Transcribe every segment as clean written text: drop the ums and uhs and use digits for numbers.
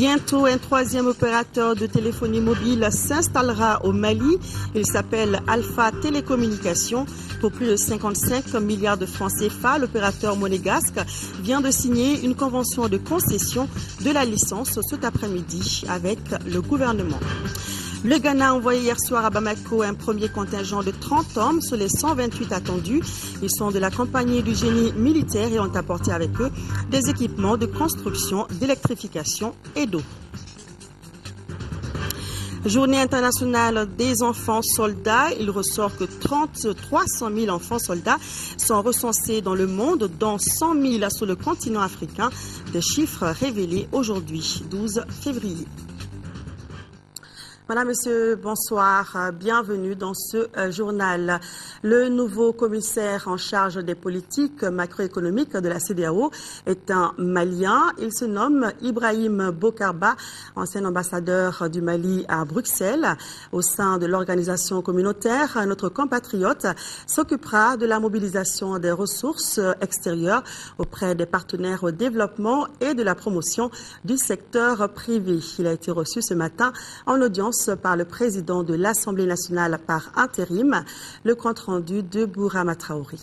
Bientôt, un troisième opérateur de téléphonie mobile s'installera au Mali. Il s'appelle Alpha Télécommunications. Pour plus de 55 milliards de francs CFA, l'opérateur monégasque vient de signer une convention de concession de la licence cet après-midi avec le gouvernement. Le Ghana a envoyé hier soir à Bamako un premier contingent de 30 hommes sur les 128 attendus. Ils sont de la compagnie du génie militaire et ont apporté avec eux des équipements de construction, d'électrification et d'eau. Journée internationale des enfants soldats. Il ressort que 300 000 enfants soldats sont recensés dans le monde, dont 100 000 sur le continent africain. Des chiffres révélés aujourd'hui, 12 février. Madame, Monsieur, bonsoir. Bienvenue dans ce journal. Le nouveau commissaire en charge des politiques macroéconomiques de la CEDEAO est un Malien. Il se nomme Ibrahim Bokarba, ancien ambassadeur du Mali à Bruxelles. Au sein de l'organisation communautaire, notre compatriote s'occupera de la mobilisation des ressources extérieures auprès des partenaires au développement et de la promotion du secteur privé. Il a été reçu ce matin en audience par le président de l'Assemblée nationale par intérim, le compte-rendu de Bourama Traoré.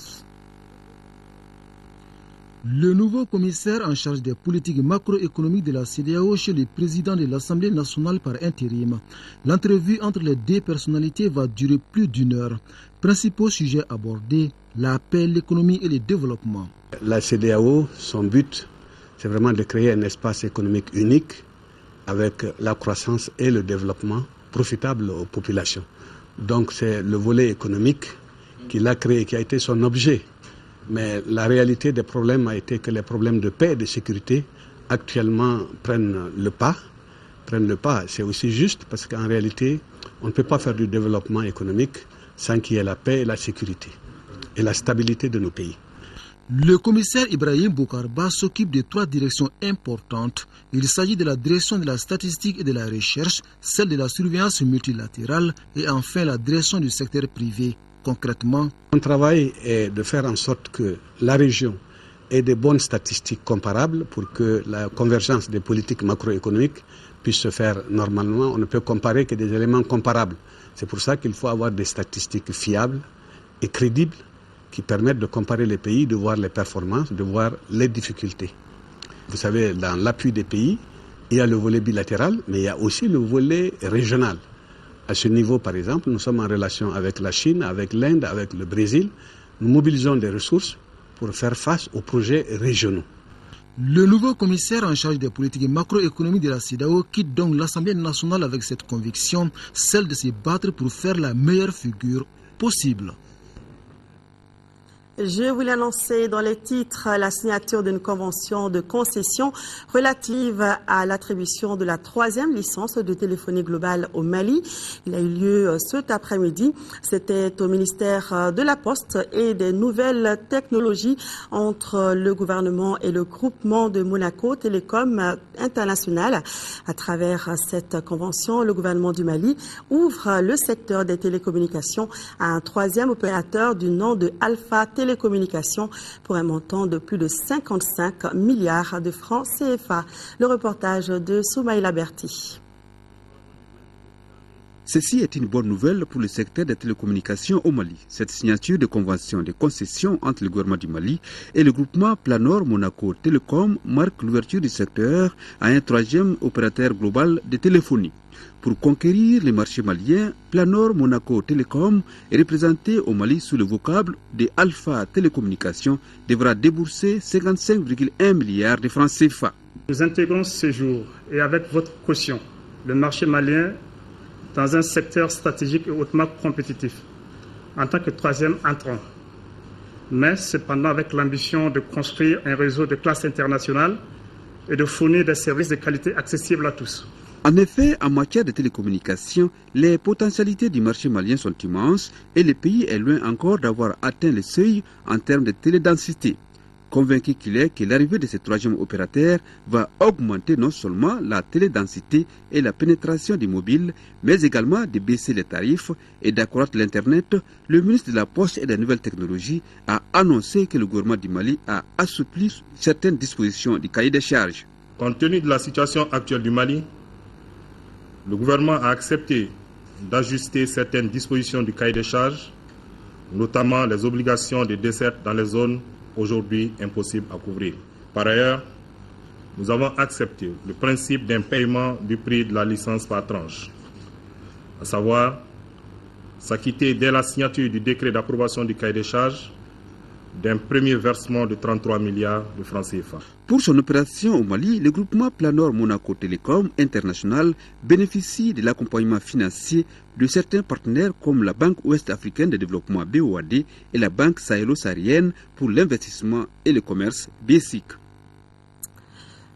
Le nouveau commissaire en charge des politiques macroéconomiques de la CEDEAO chez le président de l'Assemblée nationale par intérim. L'entrevue entre les deux personnalités va durer plus d'une heure. Principaux sujets abordés, la paix, l'économie et le développement. La CEDEAO, son but, c'est vraiment de créer un espace économique unique avec la croissance et le développement profitable aux populations. Donc c'est le volet économique qu'il a créé, qui a été son objet. Mais la réalité des problèmes a été que les problèmes de paix et de sécurité actuellement prennent le pas. C'est aussi juste parce qu'en réalité, on ne peut pas faire du développement économique sans qu'il y ait la paix et la sécurité et la stabilité de nos pays. Le commissaire Ibrahim Bokarba s'occupe de 3 directions importantes. Il s'agit de la direction de la statistique et de la recherche, celle de la surveillance multilatérale et enfin la direction du secteur privé. Concrètement, mon travail est de faire en sorte que la région ait des bonnes statistiques comparables pour que la convergence des politiques macroéconomiques puisse se faire normalement. On ne peut comparer que des éléments comparables. C'est pour ça qu'il faut avoir des statistiques fiables et crédibles qui permettent de comparer les pays, de voir les performances, de voir les difficultés. Vous savez, dans l'appui des pays, il y a le volet bilatéral, mais il y a aussi le volet régional. À ce niveau, par exemple, nous sommes en relation avec la Chine, avec l'Inde, avec le Brésil. Nous mobilisons des ressources pour faire face aux projets régionaux. Le nouveau commissaire en charge des politiques macroéconomiques de la CEDEAO quitte donc l'Assemblée nationale avec cette conviction, celle de se battre pour faire la meilleure figure possible. Je voulais annoncer dans les titres la signature d'une convention de concession relative à l'attribution de la 3e licence de téléphonie globale au Mali. Il a eu lieu cet après-midi. C'était au ministère de la Poste et des Nouvelles Technologies entre le gouvernement et le groupement de Monaco Télécom International. À travers cette convention, le gouvernement du Mali ouvre le secteur des télécommunications à un 3e opérateur du nom de Alpha Télécommunications pour un montant de plus de 55 milliards de francs CFA. Le reportage de Soumaïla Berti. Ceci est une bonne nouvelle pour le secteur des télécommunications au Mali. Cette signature de convention de concession entre le gouvernement du Mali et le groupement Planor Monaco Télécom marque l'ouverture du secteur à un 3e opérateur global de téléphonie. Pour conquérir les marchés maliens, Planor Monaco Télécom est représenté au Mali sous le vocable de Alpha Télécommunications devra débourser 55,1 milliards de francs CFA. Nous intégrons ce jour et avec votre caution le marché malien dans un secteur stratégique et hautement compétitif en tant que 3e entrant, mais cependant avec l'ambition de construire un réseau de classe internationale et de fournir des services de qualité accessibles à tous. En effet, en matière de télécommunications, les potentialités du marché malien sont immenses et le pays est loin encore d'avoir atteint le seuil en termes de télédensité. Convaincu qu'il est que l'arrivée de ce 3e opérateur va augmenter non seulement la télédensité et la pénétration des mobiles, mais également de baisser les tarifs et d'accroître l'Internet, le ministre de la Poste et des Nouvelles Technologies a annoncé que le gouvernement du Mali a assoupli certaines dispositions du cahier des charges. Compte tenu de la situation actuelle du Mali, le gouvernement a accepté d'ajuster certaines dispositions du cahier des charges, notamment les obligations de desserte dans les zones aujourd'hui impossibles à couvrir. Par ailleurs, nous avons accepté le principe d'un paiement du prix de la licence par tranche, à savoir s'acquitter dès la signature du décret d'approbation du cahier des charges d'un premier versement de 33 milliards de francs CFA. Pour son opération au Mali, le groupement Planor Monaco Télécom International bénéficie de l'accompagnement financier de certains partenaires comme la Banque Ouest-Africaine de Développement BOAD et la Banque Sahélo-Saharienne pour l'investissement et le commerce BSIC.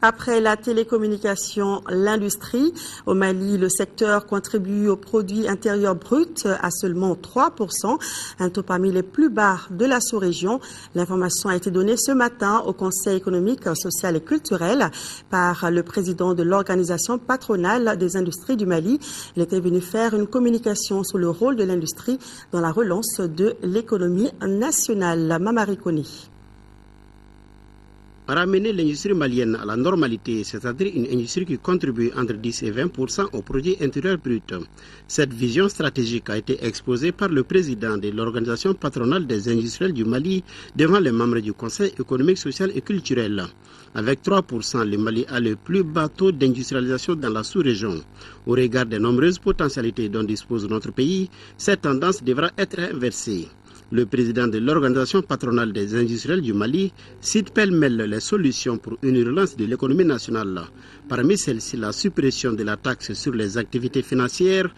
Après la télécommunication, l'industrie, au Mali, le secteur contribue au produit intérieur brut à seulement 3%, un taux parmi les plus bas de la sous-région. L'information a été donnée ce matin au Conseil économique, social et culturel par le président de l'organisation patronale des industries du Mali. Il était venu faire une communication sur le rôle de l'industrie dans la relance de l'économie nationale. Mamari Koni. Ramener l'industrie malienne à la normalité, c'est-à-dire une industrie qui contribue entre 10 et 20% au produit intérieur brut. Cette vision stratégique a été exposée par le président de l'organisation patronale des industriels du Mali devant les membres du Conseil économique, social et culturel. Avec 3%, le Mali a le plus bas taux d'industrialisation dans la sous-région. Au regard des nombreuses potentialités dont dispose notre pays, cette tendance devra être inversée. Le président de l'organisation patronale des industriels du Mali cite pêle-mêle les solutions pour une relance de l'économie nationale. Parmi celles-ci, la suppression de la taxe sur les activités financières,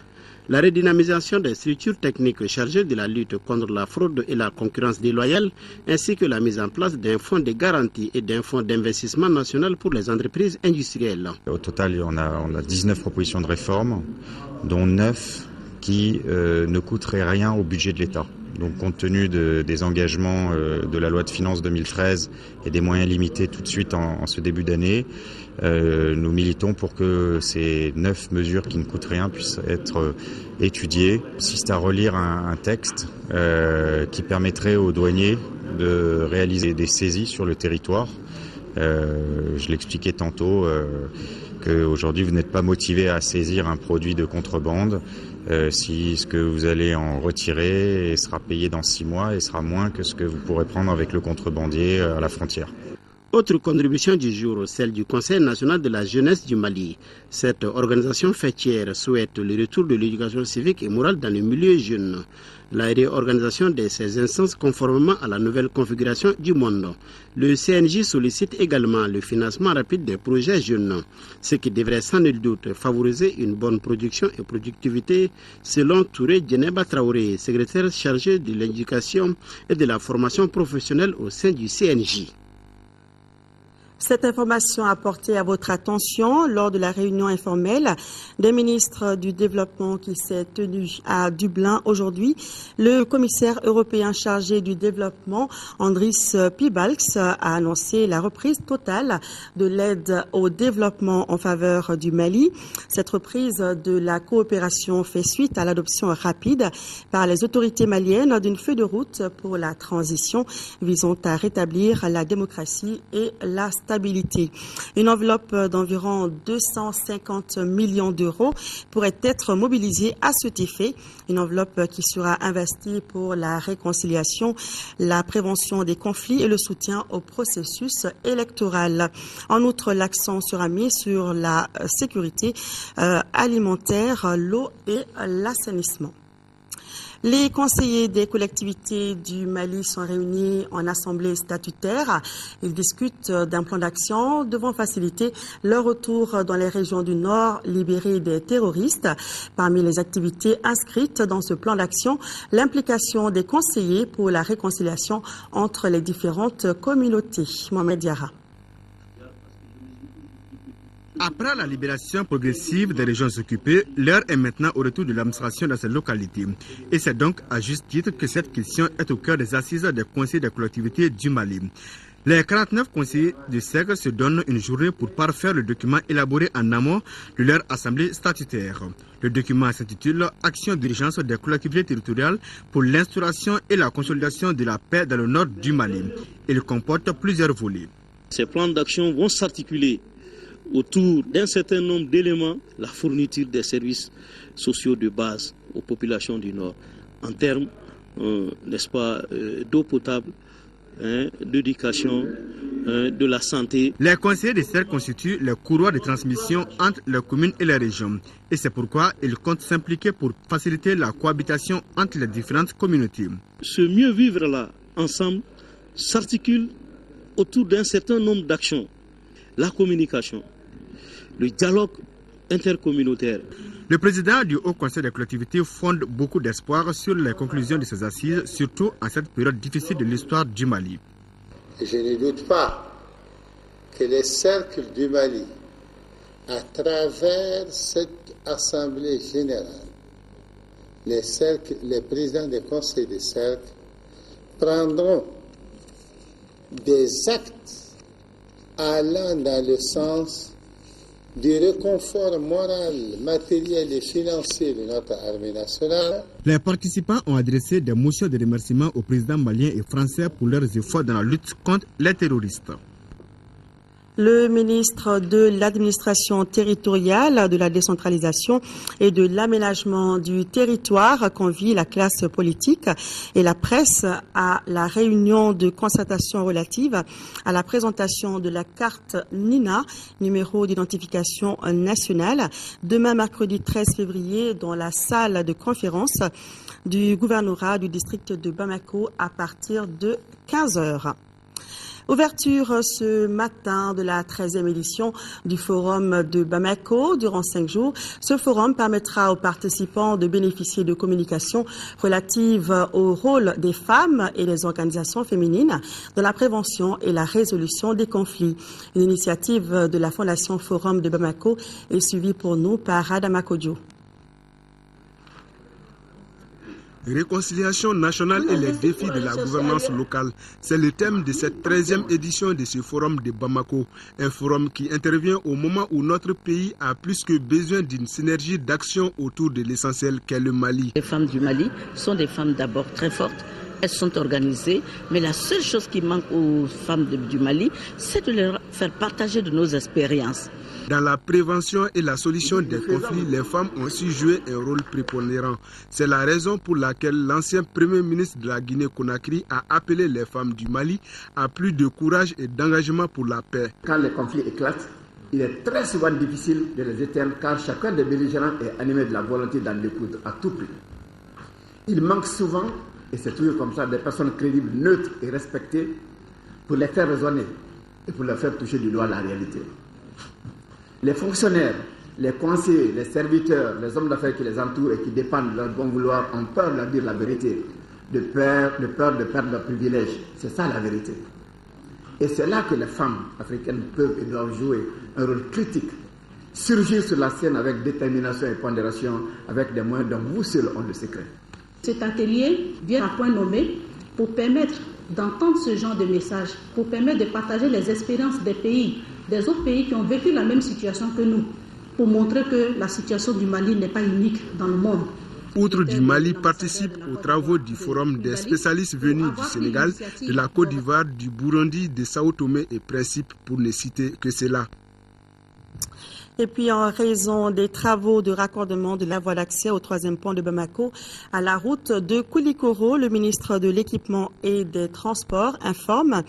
la redynamisation des structures techniques chargées de la lutte contre la fraude et la concurrence déloyale, ainsi que la mise en place d'un fonds de garantie et d'un fonds d'investissement national pour les entreprises industrielles. Au total, on a 19 propositions de réforme, dont 9 qui ne coûteraient rien au budget de l'État. Donc compte tenu des engagements de la loi de finances 2013 et des moyens limités tout de suite en ce début d'année, nous militons pour que ces 9 mesures qui ne coûtent rien puissent être étudiées. Consiste à relire un texte qui permettrait aux douaniers de réaliser des saisies sur le territoire. Je l'expliquais tantôt qu'aujourd'hui vous n'êtes pas motivé à saisir un produit de contrebande si ce que vous allez en retirer sera payé dans 6 mois et sera moins que ce que vous pourrez prendre avec le contrebandier à la frontière. Autre contribution du jour, celle du Conseil national de la jeunesse du Mali. Cette organisation fêtière souhaite le retour de l'éducation civique et morale dans le milieu jeune. La réorganisation de ces instances conformément à la nouvelle configuration du monde. Le CNJ sollicite également le financement rapide des projets jeunes, ce qui devrait sans nul doute favoriser une bonne production et productivité, selon Touré Djeneba Traoré, secrétaire chargé de l'éducation et de la formation professionnelle au sein du CNJ. Cette information a porté à votre attention lors de la réunion informelle des ministres du développement qui s'est tenue à Dublin aujourd'hui. Le commissaire européen chargé du développement, Andris Piebalgs, a annoncé la reprise totale de l'aide au développement en faveur du Mali. Cette reprise de la coopération fait suite à l'adoption rapide par les autorités maliennes d'une feuille de route pour la transition visant à rétablir la démocratie et la stabilité. Une enveloppe d'environ 250 millions d'euros pourrait être mobilisée à cet effet. Une enveloppe qui sera investie pour la réconciliation, la prévention des conflits et le soutien au processus électoral. En outre, l'accent sera mis sur la sécurité alimentaire, l'eau et l'assainissement. Les conseillers des collectivités du Mali sont réunis en assemblée statutaire. Ils discutent d'un plan d'action devant faciliter leur retour dans les régions du Nord libérées des terroristes. Parmi les activités inscrites dans ce plan d'action, l'implication des conseillers pour la réconciliation entre les différentes communautés. Mohamed Diarra. Après la libération progressive des régions occupées, l'heure est maintenant au retour de l'administration dans ces localités. Et c'est donc à juste titre que cette question est au cœur des assises des conseillers des collectivités du Mali. Les 49 conseillers du SEG se donnent une journée pour parfaire le document élaboré en amont de leur assemblée statutaire. Le document s'intitule « Action d'urgence des collectivités territoriales pour l'instauration et la consolidation de la paix dans le nord du Mali ». Il comporte plusieurs volets. Ces plans d'action vont s'articuler autour d'un certain nombre d'éléments, la fourniture des services sociaux de base aux populations du Nord, en termes, n'est-ce pas, d'eau potable, d'éducation, de la santé. Les conseillers des cercles constituent le couloir de transmission entre les communes et les régions. Et c'est pourquoi ils comptent s'impliquer pour faciliter la cohabitation entre les différentes communautés. Ce mieux vivre-là, ensemble, s'articule autour d'un certain nombre d'actions. La communication, le dialogue intercommunautaire. Le président du Haut Conseil des collectivités fonde beaucoup d'espoir sur les conclusions de ces assises, surtout en cette période difficile de l'histoire du Mali. Et je ne doute pas que les cercles du Mali, à travers cette Assemblée générale, les présidents des conseils des cercles prendront des actes allant dans le sens du réconfort moral, matériel et financier de notre armée nationale. Les participants ont adressé des motions de remerciement aux présidents maliens et français pour leurs efforts dans la lutte contre les terroristes. Le ministre de l'administration territoriale, de la décentralisation et de l'aménagement du territoire convie la classe politique et la presse à la réunion de concertation relative à la présentation de la carte NINA, numéro d'identification nationale, demain mercredi 13 février dans la salle de conférence du gouvernorat du district de Bamako à partir de 15h. Ouverture ce matin de la 13e édition du Forum de Bamako. Durant 5 jours, ce forum permettra aux participants de bénéficier de communications relatives au rôle des femmes et des organisations féminines dans la prévention et la résolution des conflits. Une initiative de la Fondation Forum de Bamako est suivie pour nous par Adama Kodjo. Réconciliation nationale et les défis de la gouvernance locale. C'est le thème de cette 13e édition de ce forum de Bamako. Un forum qui intervient au moment où notre pays a plus que besoin d'une synergie d'action autour de l'essentiel qu'est le Mali. Les femmes du Mali sont des femmes d'abord très fortes. Elles sont organisées, mais la seule chose qui manque aux femmes du Mali, c'est de leur faire partager de nos expériences. Dans la prévention et la solution des conflits, les femmes ont su jouer un rôle prépondérant. C'est la raison pour laquelle l'ancien Premier ministre de la Guinée-Conakry a appelé les femmes du Mali à plus de courage et d'engagement pour la paix. Quand les conflits éclatent, il est très souvent difficile de les éteindre car chacun des belligérants est animé de la volonté d'en découdre à tout prix. Il manque souvent, et c'est toujours comme ça, des personnes crédibles, neutres et respectées pour les faire raisonner et pour leur faire toucher du doigt la réalité. Les fonctionnaires, les conseillers, les serviteurs, les hommes d'affaires qui les entourent et qui dépendent de leur bon vouloir ont peur de leur dire la vérité, de peur de perdre leurs privilèges. C'est ça la vérité. Et c'est là que les femmes africaines peuvent et doivent jouer un rôle critique. Surgir sur la scène avec détermination et pondération, avec des moyens dont vous seuls ont le secret. Cet atelier vient à point nommé pour permettre d'entendre ce genre de messages, pour permettre de partager les expériences des autres pays qui ont vécu la même situation que nous, pour montrer que la situation du Mali n'est pas unique dans le monde. Outre du Mali, participent aux travaux du forum des spécialistes venus du Sénégal, de la Côte d'Ivoire, du Burundi, de Sao Tomé et Principe, pour ne citer que cela. Et puis, en raison des travaux de raccordement de la voie d'accès au 3e pont de Bamako à la route de Koulikoro, le ministre de l'Équipement et des Transports informe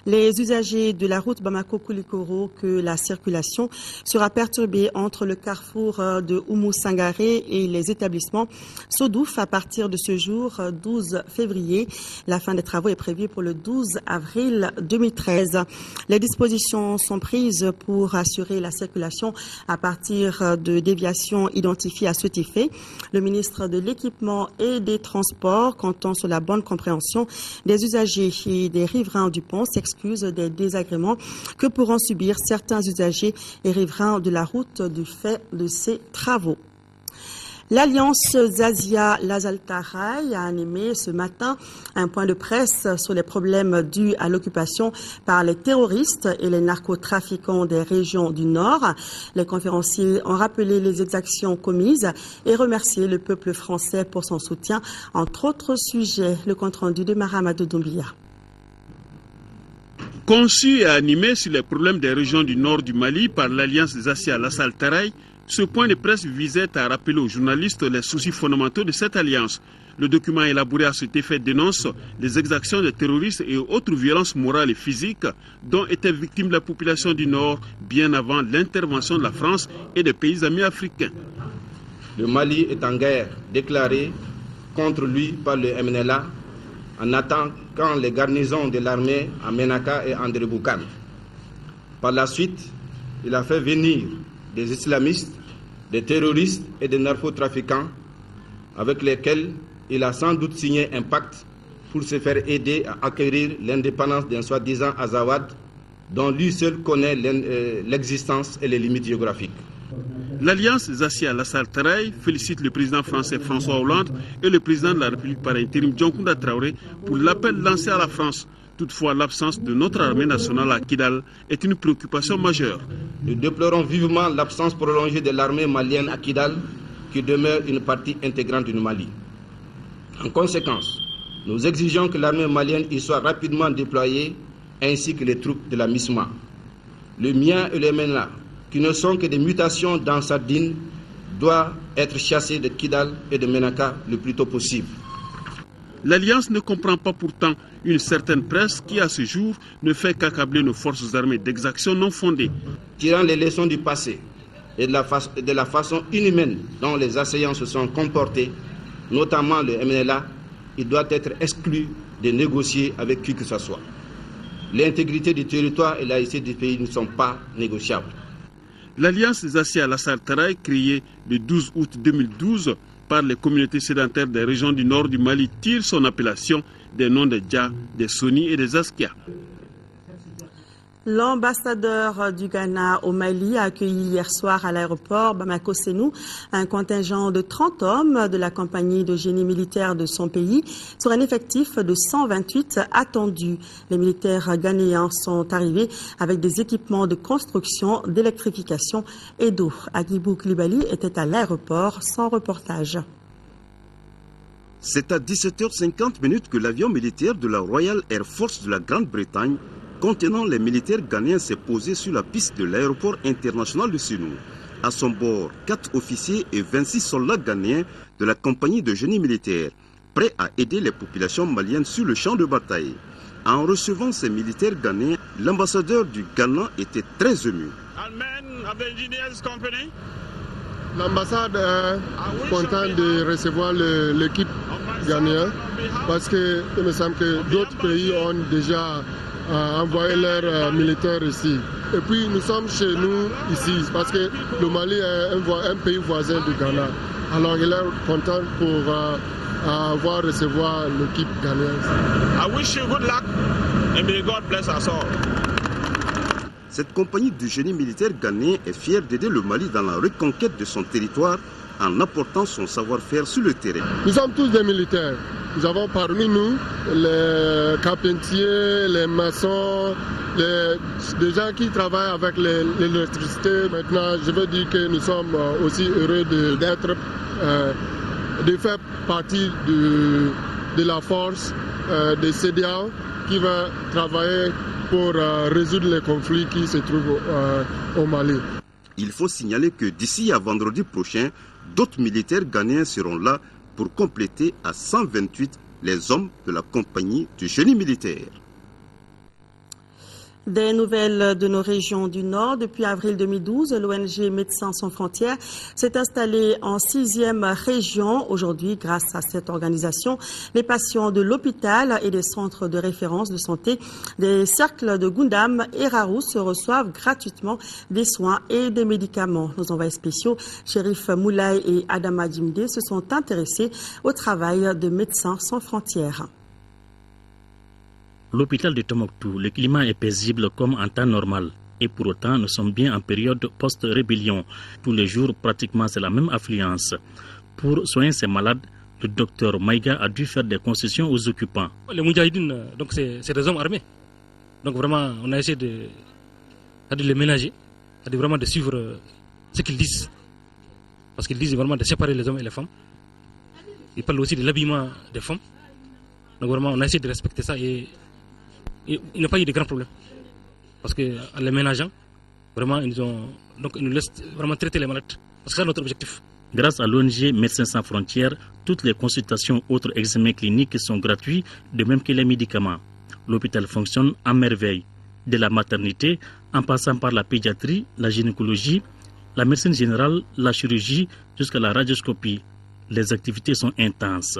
les usagers de la route Bamako-Koulikoro que la circulation sera perturbée entre le carrefour de Oumou-Sangaré et les établissements Sodouf à partir de ce jour 12 février. La fin des travaux est prévue pour le 12 avril 2013. Les dispositions sont prises pour assurer la circulation à partir de déviations identifiées à cet effet. Le ministre de l'Équipement et des Transports, comptant sur la bonne compréhension des usagers et des riverains du pont, s'excuse des désagréments que pourront subir certains usagers et riverains de la route du fait de ces travaux. L'Alliance Zazia-Lazaltaraï a animé ce matin un point de presse sur les problèmes dus à l'occupation par les terroristes et les narcotrafiquants des régions du Nord. Les conférenciers ont rappelé les exactions commises et remercié le peuple français pour son soutien, entre autres sujets. Le compte rendu de Mahamadou Doumbia. Conçu et animé sur les problèmes des régions du nord du Mali par l'Alliance des Assis Alassane Ouattara, ce point de presse visait à rappeler aux journalistes les soucis fondamentaux de cette alliance. Le document élaboré à cet effet dénonce les exactions des terroristes et autres violences morales et physiques dont étaient victimes la population du Nord bien avant l'intervention de la France et des pays amis africains. Le Mali est en guerre déclarée contre lui par le MNLA en attaquant les garnisons de l'armée à Menaka et André Boukane. Par la suite, il a fait venir des islamistes, des terroristes et des narcotrafiquants avec lesquels il a sans doute signé un pacte pour se faire aider à acquérir l'indépendance d'un soi-disant Azawad dont lui seul connaît l'existence et les limites géographiques. L'Alliance des Assis Alassane Ouattara félicite le président français François Hollande et le président de la République par intérim Dioncounda Traoré pour l'appel lancé à la France. Toutefois, l'absence de notre armée nationale à Kidal est une préoccupation majeure. Nous déplorons vivement l'absence prolongée de l'armée malienne à Kidal, qui demeure une partie intégrante du Mali. En conséquence, nous exigeons que l'armée malienne y soit rapidement déployée, ainsi que les troupes de la MISMA. Le mien et le MENA, qui ne sont que des mutations dans Sardine, doivent être chassés de Kidal et de Menaka le plus tôt possible. L'Alliance ne comprend pas pourtant une certaine presse qui, à ce jour, ne fait qu'accabler nos forces armées d'exactions non fondées. Tirant les leçons du passé et de la façon inhumaine dont les assaillants se sont comportés, notamment le MNLA, il doit être exclu de négocier avec qui que ce soit. L'intégrité du territoire et la laïcité du pays ne sont pas négociables. L'Alliance des Assis Alassane Ouattara, créée le 12 août 2012 par les communautés sédentaires des régions du nord du Mali, tire son appellation des noms des Dja, des Soni et des Askia. L'ambassadeur du Ghana au Mali a accueilli hier soir à l'aéroport Bamako-Sénou un contingent de 30 hommes de la compagnie de génie militaire de son pays sur un effectif de 128 attendus. Les militaires ghanéens sont arrivés avec des équipements de construction, d'électrification et d'eau. Agibou Koulibaly était à l'aéroport sans reportage. C'est à 17h50 que l'avion militaire de la Royal Air Force de la Grande-Bretagne contenant les militaires ghanéens s'est posé sur la piste de l'aéroport international de Sénou. À son bord, 4 officiers et 26 soldats ghanéens de la compagnie de génie militaire, prêts à aider les populations maliennes sur le champ de bataille. En recevant ces militaires ghanéens, l'ambassadeur du Ghana était très ému. L'ambassade est contente de recevoir l'équipe ghanéenne parce qu'il me semble que d'autres pays ont déjà envoyé leurs militaires ici. Et puis nous sommes chez nous ici parce que le Mali est un pays voisin du Ghana. Alors il est content pour recevoir l'équipe ghanéenne. I wish you good luck and may God bless us all. Cette compagnie du génie militaire ghanéen est fière d'aider le Mali dans la reconquête de son territoire en apportant son savoir-faire sur le terrain. Nous sommes tous des militaires. Nous avons parmi nous les carpentiers, les maçons, des gens qui travaillent avec l'électricité. Maintenant, je veux dire que nous sommes aussi heureux de faire partie de la force des CEDEAO qui va travailler pour résoudre les conflits qui se trouvent au Mali. Il faut signaler que d'ici à vendredi prochain, d'autres militaires ghanéens seront là pour compléter à 128 les hommes de la compagnie du génie militaire. Des nouvelles de nos régions du Nord. Depuis avril 2012, l'ONG Médecins sans frontières s'est installée en 6e région. Aujourd'hui, grâce à cette organisation, les patients de l'hôpital et des centres de référence de santé des cercles de Gundam et Rarous reçoivent gratuitement des soins et des médicaments. Nos envoyés spéciaux, Chérif Moulay et Adama Djimde, se sont intéressés au travail de Médecins sans frontières. L'hôpital de Tombouctou, le climat est paisible comme en temps normal. Et pour autant, nous sommes bien en période post-rébellion. Tous les jours, pratiquement, c'est la même affluence. Pour soigner ces malades, le docteur Maïga a dû faire des concessions aux occupants. Les Moudjahidines, donc c'est des hommes armés. Donc vraiment, on a essayé de les ménager, vraiment de suivre ce qu'ils disent. Parce qu'ils disent vraiment de séparer les hommes et les femmes. Ils parlent aussi de l'habillement des femmes. Donc vraiment, on a essayé de respecter ça et il n'y a pas eu de grands problèmes. Parce qu'en les ménageant, vraiment, ils nous laissent vraiment traiter les malades. Parce que c'est notre objectif. Grâce à l'ONG Médecins sans frontières, toutes les consultations autres examens cliniques sont gratuits, de même que les médicaments. L'hôpital fonctionne à merveille. De la maternité, en passant par la pédiatrie, la gynécologie, la médecine générale, la chirurgie, jusqu'à la radioscopie. Les activités sont intenses.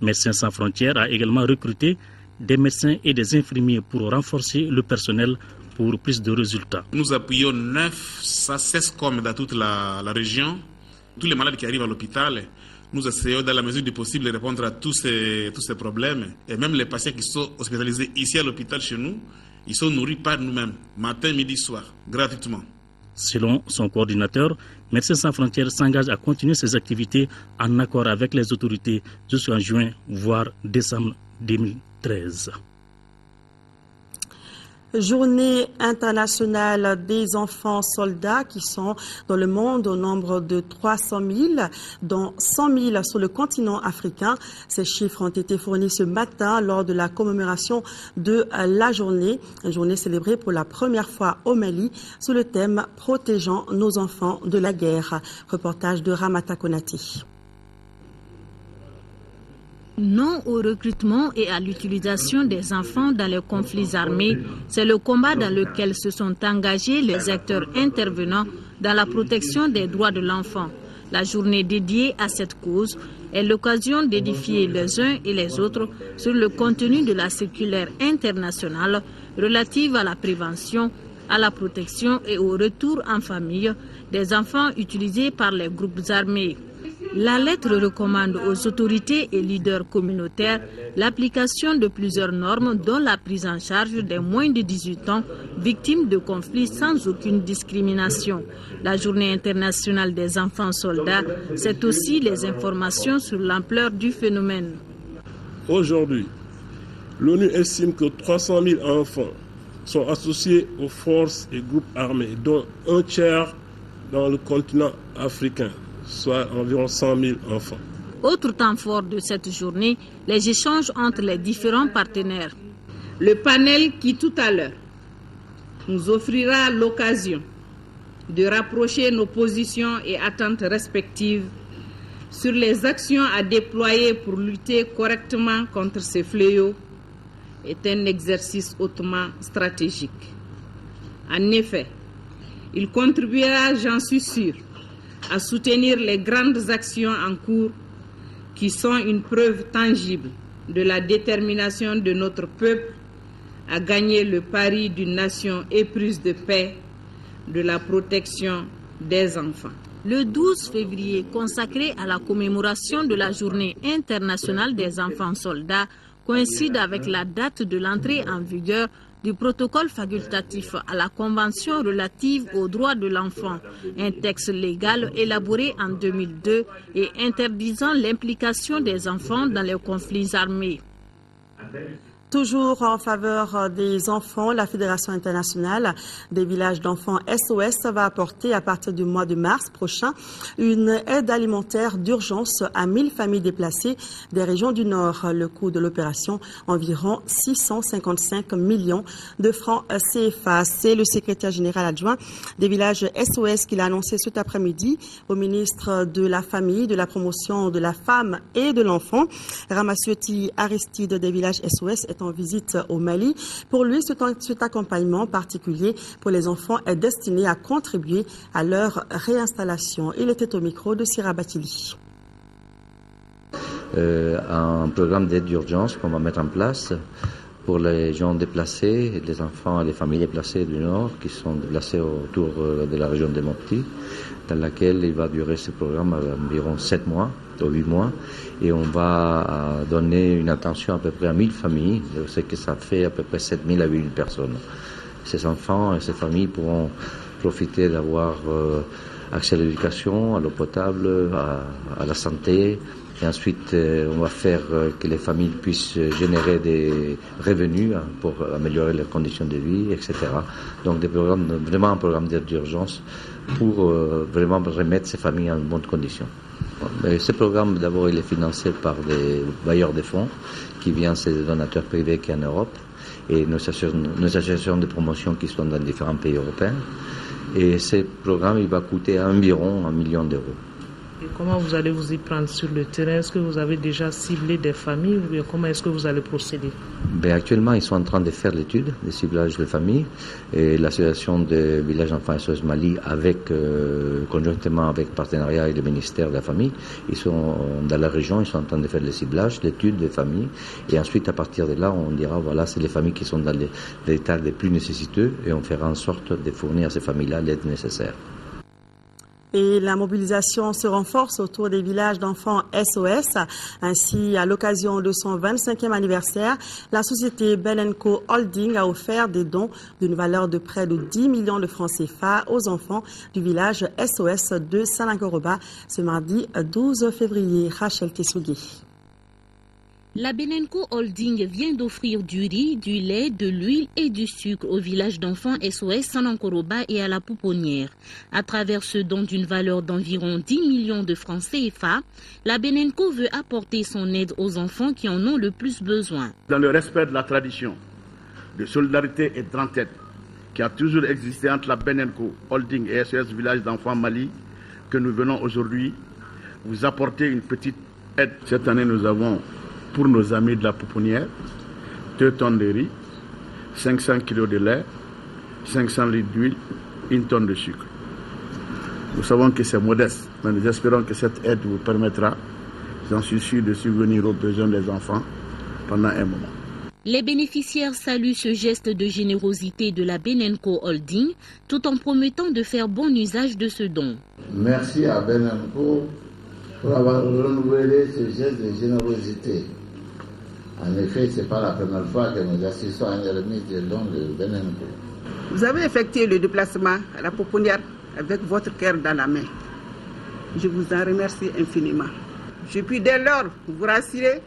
Médecins sans frontières a également recruté des médecins et des infirmiers pour renforcer le personnel pour plus de résultats. Nous appuyons 9 à 16 COM dans toute la région. Tous les malades qui arrivent à l'hôpital, nous essayons dans la mesure du possible de répondre à tous ces problèmes. Et même les patients qui sont hospitalisés ici à l'hôpital chez nous, ils sont nourris par nous-mêmes, matin, midi, soir, gratuitement. Selon son coordinateur, Médecins sans frontières s'engage à continuer ses activités en accord avec les autorités jusqu'en juin, voire décembre 2013. Journée internationale des enfants soldats qui sont dans le monde au nombre de 300 000, dont 100 000 sur le continent africain. Ces chiffres ont été fournis ce matin lors de la commémoration de la journée, une journée célébrée pour la première fois au Mali sous le thème « Protégeant nos enfants de la guerre ». Reportage de Ramata Konati. Non au recrutement et à l'utilisation des enfants dans les conflits armés, c'est le combat dans lequel se sont engagés les acteurs intervenants dans la protection des droits de l'enfant. La journée dédiée à cette cause est l'occasion d'édifier les uns et les autres sur le contenu de la circulaire internationale relative à la prévention, à la protection et au retour en famille des enfants utilisés par les groupes armés. La lettre recommande aux autorités et leaders communautaires l'application de plusieurs normes dont la prise en charge des moins de 18 ans victimes de conflits sans aucune discrimination. La journée internationale des enfants soldats, c'est aussi les informations sur l'ampleur du phénomène. Aujourd'hui, l'ONU estime que 300 000 enfants sont associés aux forces et groupes armés, dont un tiers dans le continent africain, soit environ 100 000 enfants. Autre temps fort de cette journée, les échanges entre les différents partenaires. Le panel qui tout à l'heure nous offrira l'occasion de rapprocher nos positions et attentes respectives sur les actions à déployer pour lutter correctement contre ces fléaux est un exercice hautement stratégique. En effet, il contribuera, j'en suis sûr, à soutenir les grandes actions en cours qui sont une preuve tangible de la détermination de notre peuple à gagner le pari d'une nation éprise de paix, de la protection des enfants. Le 12 février, consacré à la commémoration de la Journée internationale des enfants soldats, coïncide avec la date de l'entrée en vigueur du protocole facultatif à la Convention relative aux droits de l'enfant, un texte légal élaboré en 2002 et interdisant l'implication des enfants dans les conflits armés. Toujours en faveur des enfants, la Fédération internationale des villages d'enfants SOS va apporter à partir du mois de mars prochain une aide alimentaire d'urgence à 1000 familles déplacées des régions du Nord. Le coût de l'opération, environ 655 millions de francs CFA. C'est le secrétaire général adjoint des villages SOS qui l'a annoncé cet après-midi au ministre de la Famille, de la Promotion de la Femme et de l'Enfant. Ramasioti Aristide des villages SOS est en visite au Mali. Pour lui, cet accompagnement particulier pour les enfants est destiné à contribuer à leur réinstallation. Il était au micro de Sira Batili. Un programme d'aide d'urgence qu'on va mettre en place pour les gens déplacés, les enfants et les familles déplacées du Nord qui sont déplacés autour de la région de Mopti, dans laquelle il va durer ce programme environ 7 mois ou 8 mois, et on va donner une attention à peu près à 1000 familles, c'est que ça fait à peu près 7000 à 8000 personnes. Ces enfants et ces familles pourront profiter d'avoir accès à l'éducation, à l'eau potable, à la santé, et ensuite on va faire que les familles puissent générer des revenus pour améliorer leurs conditions de vie, etc. Donc des programmes, vraiment un programme d'aide d'urgence pour vraiment remettre ces familles en bonnes conditions. Ce programme, d'abord, il est financé par des bailleurs de fonds qui viennent, c'est des donateurs privés qui sont en Europe. et nos associations de promotion qui sont dans différents pays européens. Et ce programme, il va coûter environ 1 million d'euros. Et comment vous allez vous y prendre sur le terrain? Est-ce que vous avez déjà ciblé des familles ou bien comment est-ce que vous allez procéder? Actuellement, ils sont en train de faire l'étude de ciblage des familles et l'association des villages d'enfants SOS Mali, conjointement avec partenariat et le ministère de la Famille, ils sont dans la région, ils sont en train de faire le ciblage, l'étude des familles et ensuite à partir de là, on dira voilà, c'est les familles qui sont dans l'état les plus nécessiteux et on fera en sorte de fournir à ces familles-là l'aide nécessaire. Et la mobilisation se renforce autour des villages d'enfants SOS. Ainsi, à l'occasion de son 25e anniversaire, la société Benenco Holding a offert des dons d'une valeur de près de 10 millions de francs CFA aux enfants du village SOS de Sanangoroba ce mardi 12 février. Rachel Tessougui. La Benenco Holding vient d'offrir du riz, du lait, de l'huile et du sucre au village d'enfants SOS Sanangoroba et à la Pouponnière. À travers ce don d'une valeur d'environ 10 millions de francs CFA, la Benenco veut apporter son aide aux enfants qui en ont le plus besoin. Dans le respect de la tradition de solidarité et d'entraide qui a toujours existé entre la Benenco Holding et SOS Village d'enfants Mali, que nous venons aujourd'hui vous apporter une petite aide. Cette année, nous avons pour nos amis de la Pouponnière 2 tonnes de riz, 500 kg de lait, 500 litres d'huile, 1 tonne de sucre. Nous savons que c'est modeste, mais nous espérons que cette aide vous permettra, j'en suis sûr, de subvenir aux besoins des enfants pendant un moment. Les bénéficiaires saluent ce geste de générosité de la Benenco Holding tout en promettant de faire bon usage de ce don. Merci à Benenco pour avoir renouvelé ce geste de générosité. En effet, ce n'est pas la première fois que nous assistons à une remise de dons de Benenco. Vous avez effectué le déplacement à la Pouponnière avec votre cœur dans la main. Je vous en remercie infiniment. Je puis dès lors vous rassurer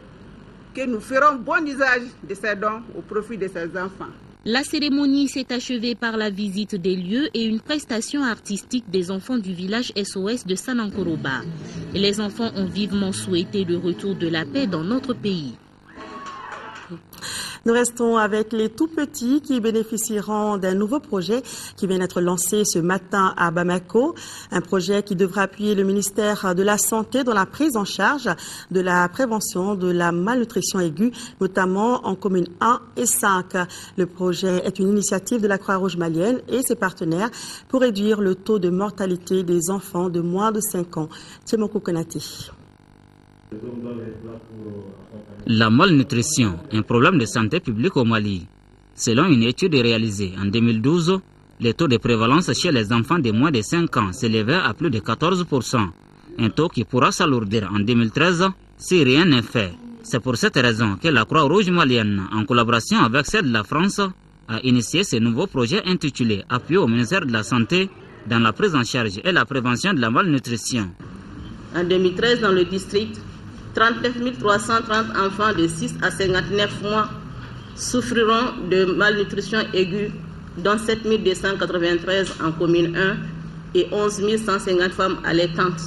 que nous ferons bon usage de ces dons au profit de ces enfants. La cérémonie s'est achevée par la visite des lieux et une prestation artistique des enfants du village SOS de Sanangoroba. Et les enfants ont vivement souhaité le retour de la paix dans notre pays. Nous restons avec les tout-petits qui bénéficieront d'un nouveau projet qui vient d'être lancé ce matin à Bamako. Un projet qui devra appuyer le ministère de la Santé dans la prise en charge de la prévention de la malnutrition aiguë, notamment en communes 1 et 5. Le projet est une initiative de la Croix-Rouge malienne et ses partenaires pour réduire le taux de mortalité des enfants de moins de 5 ans. Tchemoko Konaté. La malnutrition, un problème de santé publique au Mali. Selon une étude réalisée en 2012, le taux de prévalence chez les enfants de moins de 5 ans s'élevait à plus de 14%, un taux qui pourra s'alourdir en 2013 si rien n'est fait. C'est pour cette raison que la Croix-Rouge malienne, en collaboration avec celle de la France, a initié ce nouveau projet intitulé « Appui au ministère de la Santé dans la prise en charge et la prévention de la malnutrition ». En 2013, dans le district, 39 330 enfants de 6 à 59 mois souffriront de malnutrition aiguë, dont 7 293 en commune 1 et 11 150 femmes allaitantes,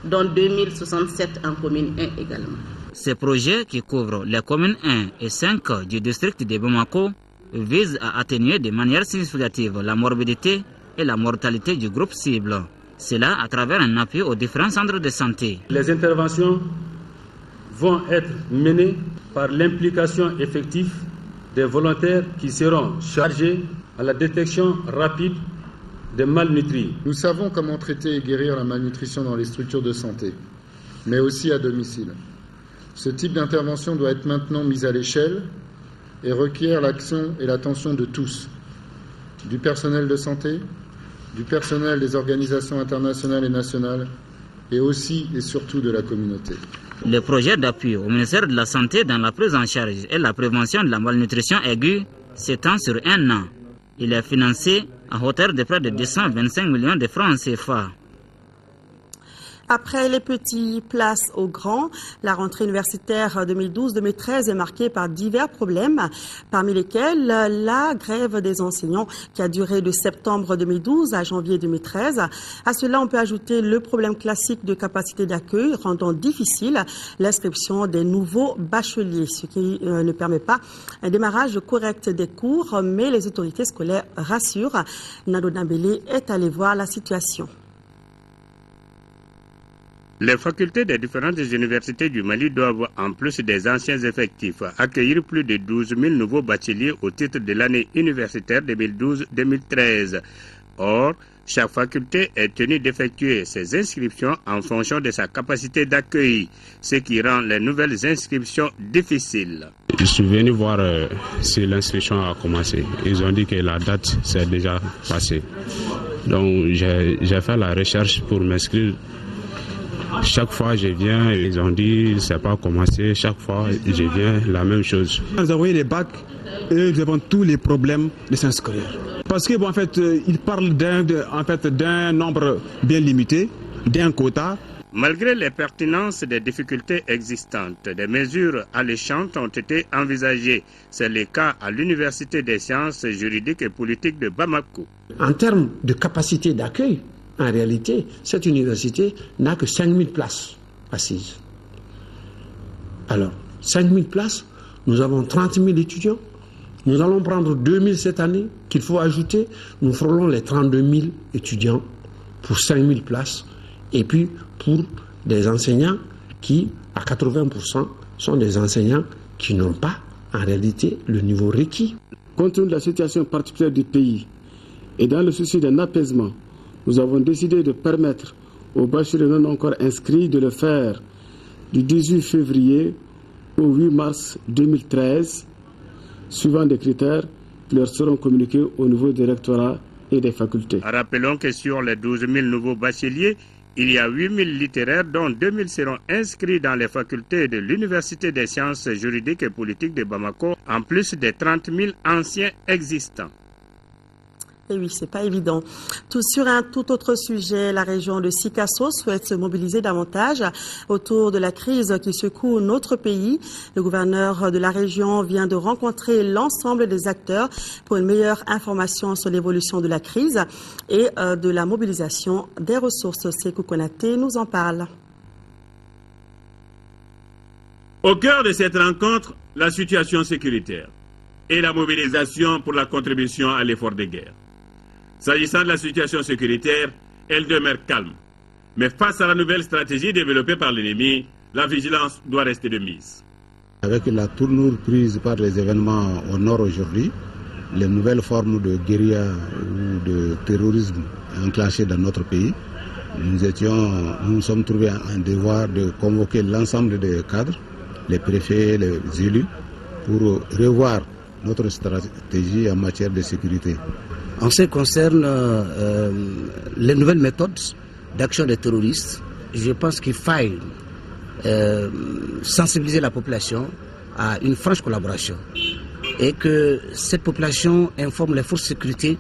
dont 2067 en commune 1 également. Ce projet, qui couvre les communes 1 et 5 du district de Bamako, vise à atténuer de manière significative la morbidité et la mortalité du groupe cible. Cela à travers un appui aux différents centres de santé. Les interventions vont être menées par l'implication effective des volontaires qui seront chargés à la détection rapide des malnutris. Nous savons comment traiter et guérir la malnutrition dans les structures de santé, mais aussi à domicile. Ce type d'intervention doit être maintenant mis à l'échelle et requiert l'action et l'attention de tous, du personnel de santé, du personnel des organisations internationales et nationales, et aussi et surtout de la communauté. Le projet d'appui au ministère de la Santé dans la prise en charge et la prévention de la malnutrition aiguë s'étend sur 1 an. Il est financé à hauteur de près de 225 millions de francs CFA. Après les petits, place aux grands. La rentrée universitaire 2012-2013 est marquée par divers problèmes, parmi lesquels la grève des enseignants qui a duré de septembre 2012 à janvier 2013. À cela, on peut ajouter le problème classique de capacité d'accueil, rendant difficile l'inscription des nouveaux bacheliers, ce qui ne permet pas un démarrage correct des cours, mais les autorités scolaires rassurent. Nado Dambélé est allé voir la situation. Les facultés des différentes universités du Mali doivent, en plus des anciens effectifs, accueillir plus de 12 000 nouveaux bacheliers au titre de l'année universitaire 2012-2013. Or, chaque faculté est tenue d'effectuer ses inscriptions en fonction de sa capacité d'accueil, ce qui rend les nouvelles inscriptions difficiles. Je suis venu voir si l'inscription a commencé. Ils ont dit que la date s'est déjà passée. Donc, j'ai fait la recherche pour m'inscrire. Chaque fois je viens, ils ont dit ça n'a pas commencé. Chaque fois je viens, la même chose. Nous avons eu les bacs et nous avons tous les problèmes de s'inscrire. Parce que en fait, ils parlent d'un nombre bien limité, d'un quota. Malgré les pertinences des difficultés existantes, des mesures alléchantes ont été envisagées. C'est le cas à l'Université des sciences juridiques et politiques de Bamako. En termes de capacité d'accueil, en réalité, cette université n'a que 5000 places assises. Alors, 5000 places, nous avons 30 000 étudiants. Nous allons prendre 2000 cette année qu'il faut ajouter. Nous ferons les 32 000 étudiants pour 5000 places. Et puis, pour des enseignants qui, à 80%, sont des enseignants qui n'ont pas, en réalité, le niveau requis. Compte tenu de la situation particulière du pays et dans le souci d'un apaisement, nous avons décidé de permettre aux bacheliers non encore inscrits de le faire du 18 février au 8 mars 2013, suivant des critères qui leur seront communiqués au niveau des rectorats et des facultés. Rappelons que sur les 12 000 nouveaux bacheliers, il y a 8 000 littéraires, dont 2 000 seront inscrits dans les facultés de l'Université des sciences juridiques et politiques de Bamako, en plus des 30 000 anciens existants. Et oui, c'est pas évident. Sur un tout autre sujet, la région de Sikasso souhaite se mobiliser davantage autour de la crise qui secoue notre pays. Le gouverneur de la région vient de rencontrer l'ensemble des acteurs pour une meilleure information sur l'évolution de la crise et de la mobilisation des ressources. Sékou Konaté nous en parle. Au cœur de cette rencontre, la situation sécuritaire et la mobilisation pour la contribution à l'effort de guerre. S'agissant de la situation sécuritaire, elle demeure calme. Mais face à la nouvelle stratégie développée par l'ennemi, la vigilance doit rester de mise. Avec la tournure prise par les événements au nord aujourd'hui, les nouvelles formes de guérilla ou de terrorisme enclenchées dans notre pays, nous sommes trouvés un devoir de convoquer l'ensemble des cadres, les préfets, les élus, pour revoir notre stratégie en matière de sécurité. En ce qui concerne les nouvelles méthodes d'action des terroristes, je pense qu'il faille sensibiliser la population à une franche collaboration et que cette population informe les forces de sécurité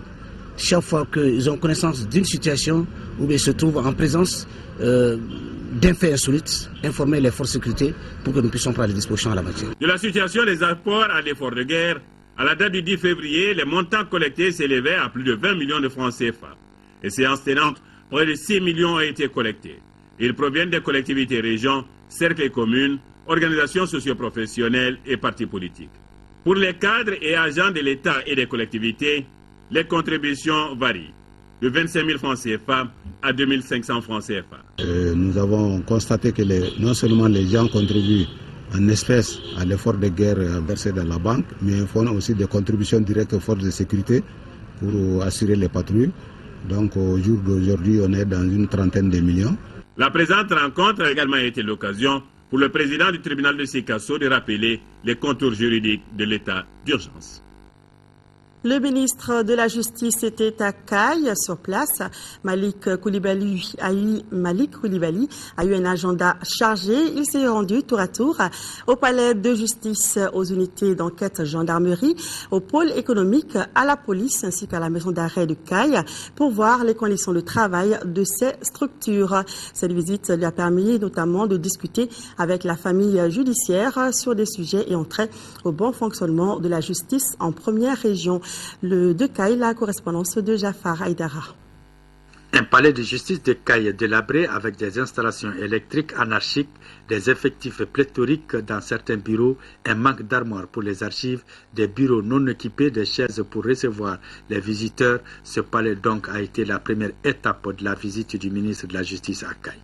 chaque fois qu'ils ont connaissance d'une situation où ils se trouvent en présence d'un fait insolite, informer les forces de sécurité pour que nous puissions prendre des dispositions à la matière. De la situation des apports à l'effort de guerre, à la date du 10 février, les montants collectés s'élevaient à plus de 20 millions de francs CFA. Et séances tenantes, près de 6 millions ont été collectés. Ils proviennent des collectivités régions, cercles et communes, organisations socioprofessionnelles et partis politiques. Pour les cadres et agents de l'État et des collectivités, les contributions varient de 25 000 francs CFA à 2 500 francs CFA. Nous avons constaté que non seulement les gens contribuent en espèces à l'effort de guerre versé dans la banque, mais ils font aussi des contributions directes aux forces de sécurité pour assurer les patrouilles. Donc au jour d'aujourd'hui, on est dans une trentaine de millions. La présente rencontre a également été l'occasion pour le président du tribunal de Sikasso de rappeler les contours juridiques de l'état d'urgence. Le ministre de la Justice était à Caille, sur place. Malik Koulibaly a eu un agenda chargé. Il s'est rendu tour à tour au palais de justice, aux unités d'enquête gendarmerie, au pôle économique, à la police ainsi qu'à la maison d'arrêt de Caille pour voir les conditions de travail de ces structures. Cette visite lui a permis notamment de discuter avec la famille judiciaire sur des sujets ayant trait au bon fonctionnement de la justice en première région. De Caille, la correspondance de Jafar Aïdara. Un palais de justice de Caille délabré avec des installations électriques anarchiques, des effectifs pléthoriques dans certains bureaux, un manque d'armoires pour les archives, des bureaux non équipés, des chaises pour recevoir les visiteurs. Ce palais donc a été la première étape de la visite du ministre de la Justice à Caille.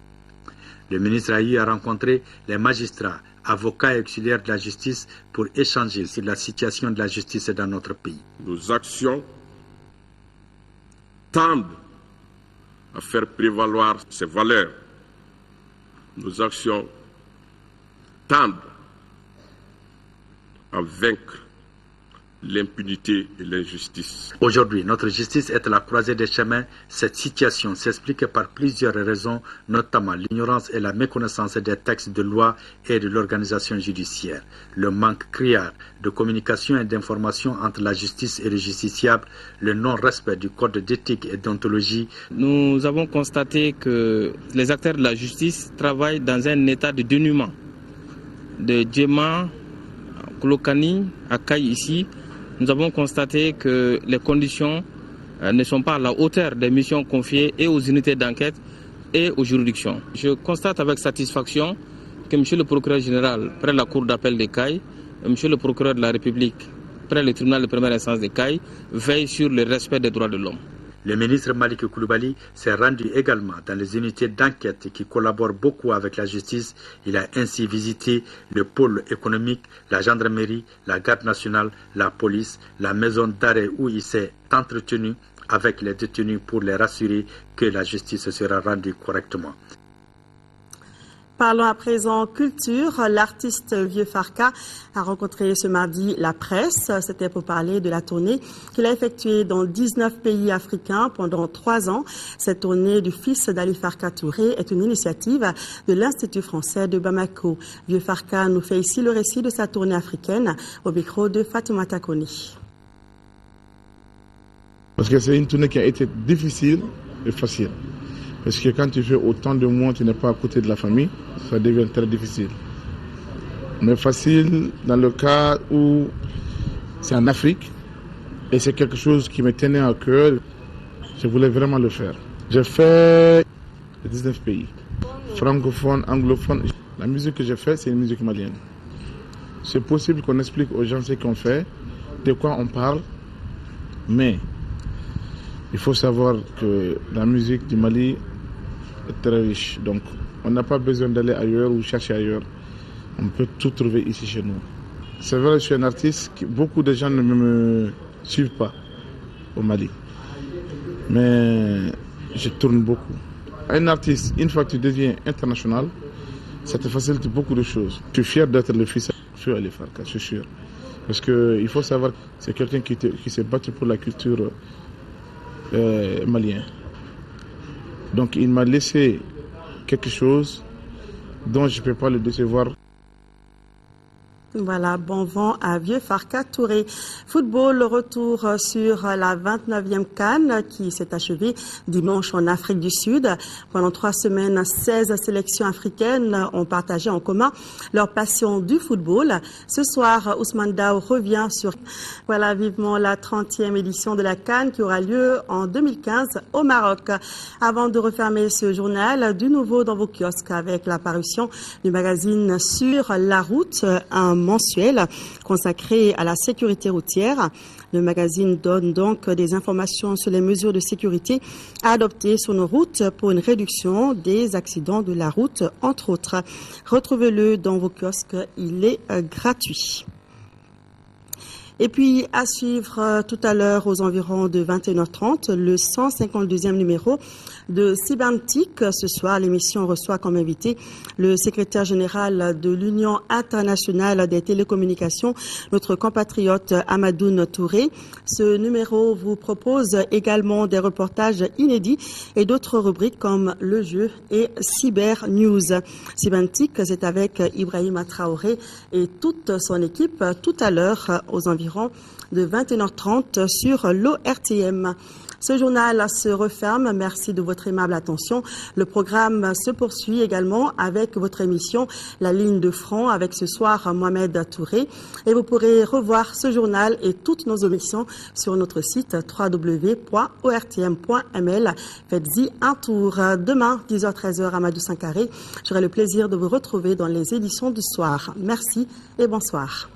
Le ministre a eu à rencontrer les magistrats, avocats et auxiliaires de la justice pour échanger sur la situation de la justice dans notre pays. Nos actions tendent à faire prévaloir ces valeurs. Nos actions tendent à vaincre l'impunité et l'injustice. Aujourd'hui, notre justice est à la croisée des chemins. Cette situation s'explique par plusieurs raisons, notamment l'ignorance et la méconnaissance des textes de loi et de l'organisation judiciaire, le manque criard de communication et d'information entre la justice et le justiciable, le non-respect du code d'éthique et d'ontologie. Nous avons constaté que les acteurs de la justice travaillent dans un état de dénuement. De Djema, Kolokani, à Caille ici, nous avons constaté que les conditions ne sont pas à la hauteur des missions confiées et aux unités d'enquête et aux juridictions. Je constate avec satisfaction que M. le procureur général, près la Cour d'appel de Caille, M. le procureur de la République, près le tribunal de première instance de Caille, veille sur le respect des droits de l'homme. Le ministre Malik Koulibaly s'est rendu également dans les unités d'enquête qui collaborent beaucoup avec la justice. Il a ainsi visité le pôle économique, la gendarmerie, la garde nationale, la police, la maison d'arrêt où il s'est entretenu avec les détenus pour les rassurer que la justice sera rendue correctement. Parlons à présent culture. L'artiste Vieux Farka a rencontré ce mardi la presse. C'était pour parler de la tournée qu'il a effectuée dans 19 pays africains pendant 3 ans. Cette tournée du fils d'Ali Farka Touré est une initiative de l'Institut français de Bamako. Vieux Farka nous fait ici le récit de sa tournée africaine au micro de Fatoumata Koni. Parce que c'est une tournée qui a été difficile et facile. Parce que quand tu fais autant de mois, tu n'es pas à côté de la famille, ça devient très difficile. Mais facile dans le cas où c'est en Afrique et c'est quelque chose qui me tenait à cœur. Je voulais vraiment le faire. J'ai fait 19 pays, francophones, anglophones. La musique que j'ai faite, c'est une musique malienne. C'est possible qu'on explique aux gens ce qu'on fait, de quoi on parle, mais il faut savoir que la musique du Mali est très riche. Donc, on n'a pas besoin d'aller ailleurs ou chercher ailleurs. On peut tout trouver ici chez nous. C'est vrai, je suis un artiste, beaucoup de gens ne me suivent pas au Mali. Mais je tourne beaucoup. Un artiste, une fois que tu deviens international, ça te facilite beaucoup de choses. Je suis fier d'être le fils de Ali Farka, je suis sûr. Parce qu'il faut savoir que c'est quelqu'un qui s'est battu pour la culture malien. Donc il m'a laissé quelque chose dont je ne peux pas le décevoir. Voilà, bon vent à Vieux Farka Touré. Football, le retour sur la 29e CAN qui s'est achevée dimanche en Afrique du Sud. Pendant 3 semaines, 16 sélections africaines ont partagé en commun leur passion du football. Ce soir, Ousmane Dao revient sur vivement la 30e édition de la CAN qui aura lieu en 2015 au Maroc. Avant de refermer ce journal, du nouveau dans vos kiosques avec la parution du magazine Sur la route, un mensuel consacré à la sécurité routière. Le magazine donne donc des informations sur les mesures de sécurité à adopter sur nos routes pour une réduction des accidents de la route, entre autres. Retrouvez-le dans vos kiosques, il est gratuit. Et puis, à suivre tout à l'heure aux environs de 21h30, le 152e numéro de Cybernetic. Ce soir, l'émission reçoit comme invité le secrétaire général de l'Union internationale des télécommunications, notre compatriote Amadoune Touré. Ce numéro vous propose également des reportages inédits et d'autres rubriques comme le jeu et Cyber News. Cybernetic, c'est avec Ibrahima Traoré et toute son équipe tout à l'heure aux environs de 21h30 sur l'ORTM. Ce journal se referme. Merci de votre aimable attention. Le programme se poursuit également avec votre émission La Ligne de Front avec ce soir Mohamed Touré. Et vous pourrez revoir ce journal et toutes nos émissions sur notre site www.ortm.ml. Faites-y un tour. Demain, 10h-13h, Amadou Sankaré. J'aurai le plaisir de vous retrouver dans les éditions du soir. Merci et bonsoir.